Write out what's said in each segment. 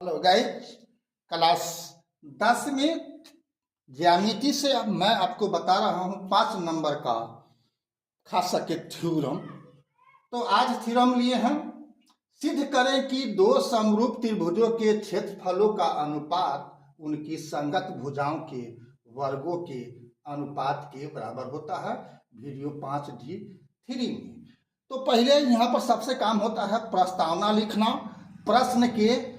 Hello guys, class 10 में ज्यामिति से अब मैं आपको बता रहा हूँ 5 नंबर का खास करके थ्योरम। तो आज थ्योरम लिए हम सिद्ध करें कि दो समरूप त्रिभुजों के क्षेत्रफलों का अनुपात उनकी संगत भुजाओं के वर्गों के अनुपात के बराबर होता है। वीडियो 5D3 में तो पहले यहाँ पर सबसे काम होता है प्रस्तावना लिखना। प्रश्न के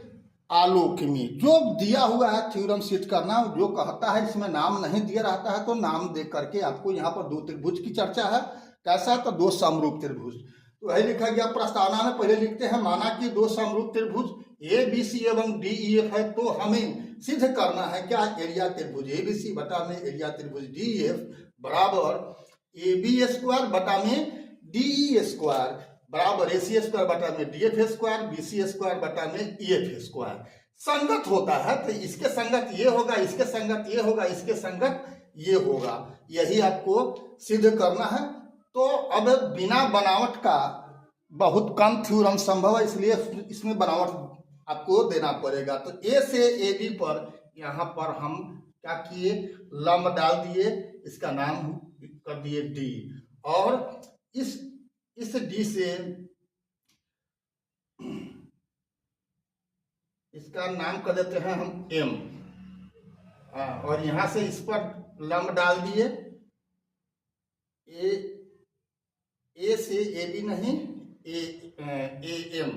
आलोक में जो दिया हुआ है थ्योरम सिद्ध करना, जो कहता है इसमें नाम नहीं दिया रहता है तो नाम दे करके आपको यहाँ पर दो त्रिभुज की चर्चा है। कैसा? तो दो समरूप त्रिभुज। तो वही लिखा गया प्रस्तावना में। पहले लिखते हैं माना कि दो समरूप त्रिभुज ए बी सी एवं डी ई एफ है, तो हमें सिद्ध करना है क्या? एरिया त्रिभुज ए बी सी बटा में एरिया त्रिभुज डी ई एफ बराबर ए बी स्क्वायर बटा में डी ई स्क्वायर बराबर ए सी स्क्वायर बटा में D F square B C square बटा में ई एफ स्क्वायर संगत होता है। तो इसके संगत ये होगा, इसके संगत ये होगा, इसके संगत ये होगा। यही आपको सिद्ध करना है। तो अब बिना बनावट का बहुत कम थ्योरम संभव है, इसलिए इसमें बनावट आपको देना पड़ेगा। तो ए से ए बी पर यहाँ पर हम क्या किए? लंब डाल दिए, इसका नाम कर दिए डी, और इस डी से इसका नाम कर देते हैं हम एम, और यहां से इस पर लंब डाल दिए। ए से ए बी नहीं, ए एम,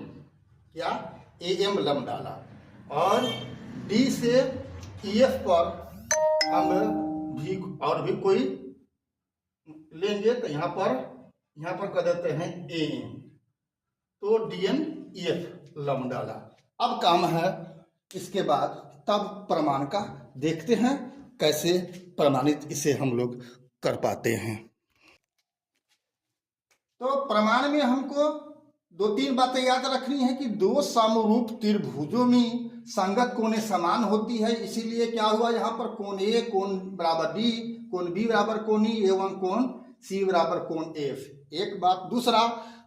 क्या? ए एम लंब डाला, और डी से ई एफ पर हम भी और भी कोई लेंगे, तो यहाँ पर कर देते हैं ए एम, तो डी एन ई एफ लंब डाला। अब काम है इसके बाद तब प्रमाण का। देखते हैं कैसे प्रमाणित इसे हम लोग कर पाते हैं। तो प्रमाण में हमको 2-3 बातें याद रखनी है कि दो समरूप त्रिभुजों में संगत कोणें समान होती है। इसीलिए क्या हुआ? यहाँ पर कोण ए कोण बराबर डी, कोण बी बराबर कोण ई एवं कोण सी बराबर कोण एफ। एक बात। दूसरा,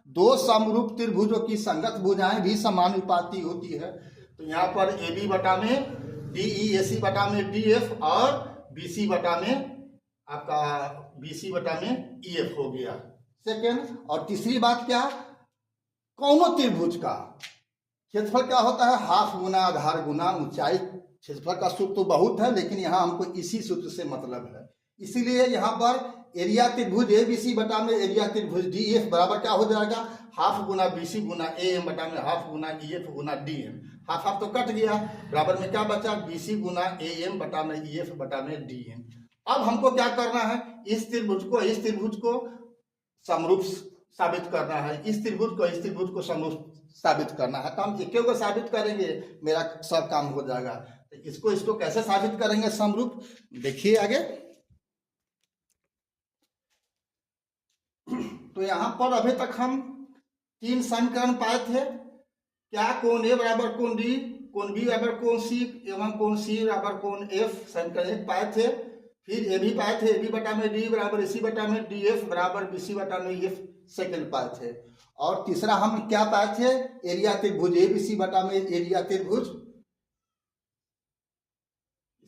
दो समरूप त्रिभुजों की संगत भुजाएं भी समानुपाती होती है। तो यहाँ पर ए बी बटा में डी ई, ए सी बटा में डी एफ, और बी सी बटा में आपका बी सी बटा में ई एफ हो गया सेकेंड। और तीसरी बात क्या? कौनों त्रिभुज का क्षेत्रफल क्या होता है? हाफ गुना आधार गुना ऊंचाई। क्षेत्रफल का सूत्र तो बहुत है, लेकिन यहाँ हमको इसी सूत्र से मतलब है। इसीलिए यहाँ पर एरिया त्रिभुज ए बी सी बटा में एरिया त्रिभुज डी एफ बराबर क्या हो जाएगा? हाफ गुना बी सी गुना ए एम बटा में हाफ गुना ई एफ गुना डी एम। हाफ हाफ तो कट गया, बराबर में क्या बचा? बी सी गुना ए एम बटा में ई एफ बटा में डी एम। अब हमको क्या करना है? इस त्रिभुज को समरूप साबित करना है, इस त्रिभुज को समरूप साबित करना है। तो हम एक को साबित करेंगे, मेरा सब काम हो जाएगा। तो इसको कैसे साबित करेंगे समरूप? देखिए आगे। तो यहाँ पर अभी तक हम 3 समीकरण पाए थे। क्या? कोण ए बराबर कोण डी, कोण बी बराबर कोण सी एवं कोण सी बराबर कोण एफ, समीकरण 1 पाए थे। फिर ए भी पाए थे, ए बी बटा में डी बराबर ए सी बटा में डी एफ बराबर बी सी बटा में एफ, सेकंड पाए थे। और तीसरा हम क्या पाए थे? एरिया त्रिभुज ए बी सी बटा में एरिया त्रिभुज,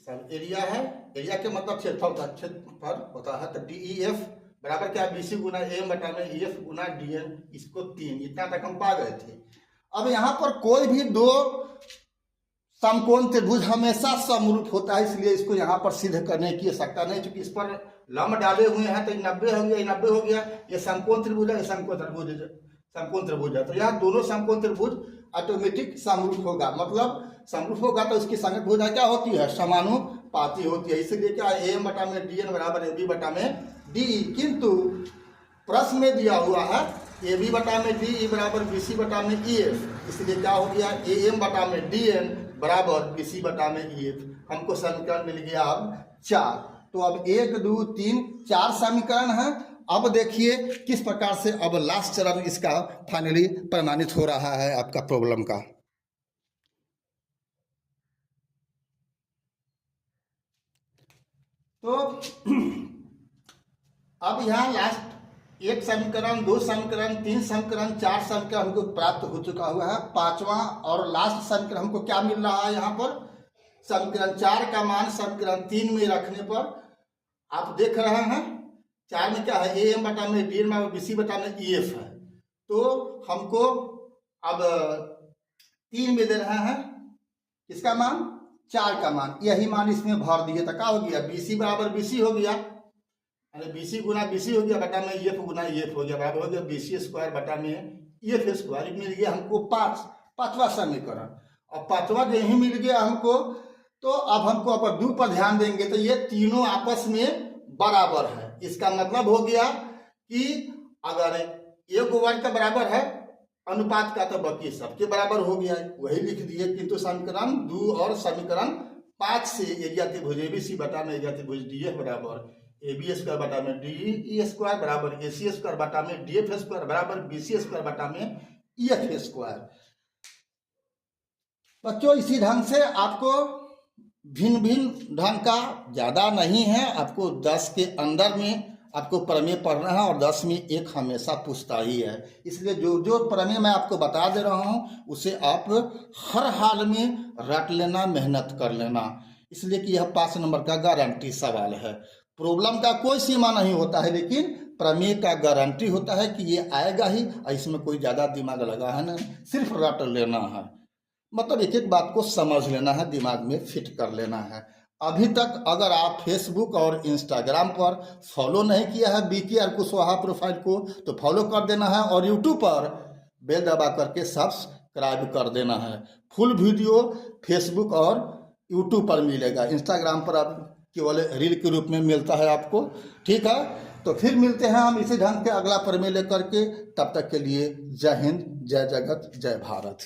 एरिया है, एरिया के मतलब क्षेत्रफल होता है। तो डी ई एफ बराबर क्या? बी सी गुना ए बटा में ई एफ गुना डी एन, इसको 3, इतना तक हम पा गए थे। अब यहाँ पर कोई भी दो समकोण त्रिभुज हमेशा समरूप होता है, इसलिए इसको यहाँ पर सिद्ध करने की आवश्यकता नहीं, क्योंकि इस पर लंब डाले हुए हैं। तो 90 हो गया, 90 हो गया। ये समकोण त्रिभुज है, समकोण त्रिभुज है। तो यहाँ दोनों समकोण त्रिभुज ऑटोमेटिक समरूप होगा। मतलब समरूप होगा तो इसकी संगत भुजा क्या होती है? समानुपाती होती है। इसलिए क्या? ए एम बटा में डी एन बराबर ए बी बटा में डी। किंतु प्रश्न में दिया हुआ है ए बी बटा में डी ई बराबर बी सी बटा में ई एफ, इसलिए क्या हो गया? ए एम बटा में डी एन बराबर बी सी बटा में ई एफ। हमको समीकरण मिल गया अब 4। तो अब 1 2 3 4 समीकरण है। अब देखिए किस प्रकार से अब लास्ट चरण इसका फाइनली प्रमाणित हो रहा है आपका प्रॉब्लम का। तो अब यहाँ लास्ट एक समीकरण, दो समीकरण, तीन समीकरण, चार समीकरण हमको प्राप्त हो चुका हुआ है। पांचवा और लास्ट समीकरण हमको क्या मिल रहा है यहाँ पर, समीकरण 4 का मान समीकरण 3 में रखने पर आप देख रहे हैं 4 में क्या है, AM बटा में डी में BC बटा में EF है। तो हमको अब 3 में दे रहे हैं किसका मान, 4 का मान, यही मान इसमें भर दिए तो क्या हो गया, BC बराबर BC हो गया, यानी BC गुना BC हो गया बटा में EF गुना EF हो गया, बराबर हो गया BC स्क्वायर बटा में EF स्क्वायर। मिल गया हमको पांचवा समीकरण। और पांचवा जो ही मिल गया हमको, तो अब हमको अपर दो पर ध्यान देंगे तो ये तीनों आपस में बराबर है। इसका मतलब हो गया कि अगर एक वर्ग का बराबर है अनुपात का, तो बाकी सबके बराबर हो गया है, वही लिख दिए। किंतु समीकरण 2 और समीकरण 5 से एरिया त्रिभुज ABC बटा में एरिया त्रिभुज DF बराबर AB स्क्वायर बटा में DE स्क्वायर बराबर AC स्क्वायर बटा में DF स्क्वायर बराबर BC स्क्वायर बटा में EF स्क्वायर। बच्चों इसी ढंग से आपको भिन्न भिन्न ढंग का ज़्यादा नहीं है, आपको 10 के अंदर में आपको प्रमेय पढ़ना है और 10 में एक हमेशा पूछता ही है। इसलिए जो जो प्रमेय मैं आपको बता दे रहा हूँ उसे आप हर हाल में रट लेना, मेहनत कर लेना, इसलिए कि यह 5 नंबर का गारंटी सवाल है। प्रॉब्लम का कोई सीमा नहीं होता है, लेकिन प्रमेय का गारंटी होता है कि ये आएगा ही, इसमें कोई ज़्यादा दिमाग लगा है ना, सिर्फ रट लेना है, मतलब एक एक बात को समझ लेना है, दिमाग में फिट कर लेना है। अभी तक अगर आप फेसबुक और इंस्टाग्राम पर फॉलो नहीं किया है BK कुशवाहा प्रोफाइल को, तो फॉलो कर देना है और यूट्यूब पर बेल दबा करके सब्सक्राइब कर देना है। फुल वीडियो फेसबुक और यूट्यूब पर मिलेगा, इंस्टाग्राम पर आप केवल रील के रूप में मिलता है आपको। ठीक है, तो फिर मिलते हैं हम इसी ढंग के अगला प्रमेय लेकर के। तब तक के लिए जय हिंद, जय जगत, जय भारत।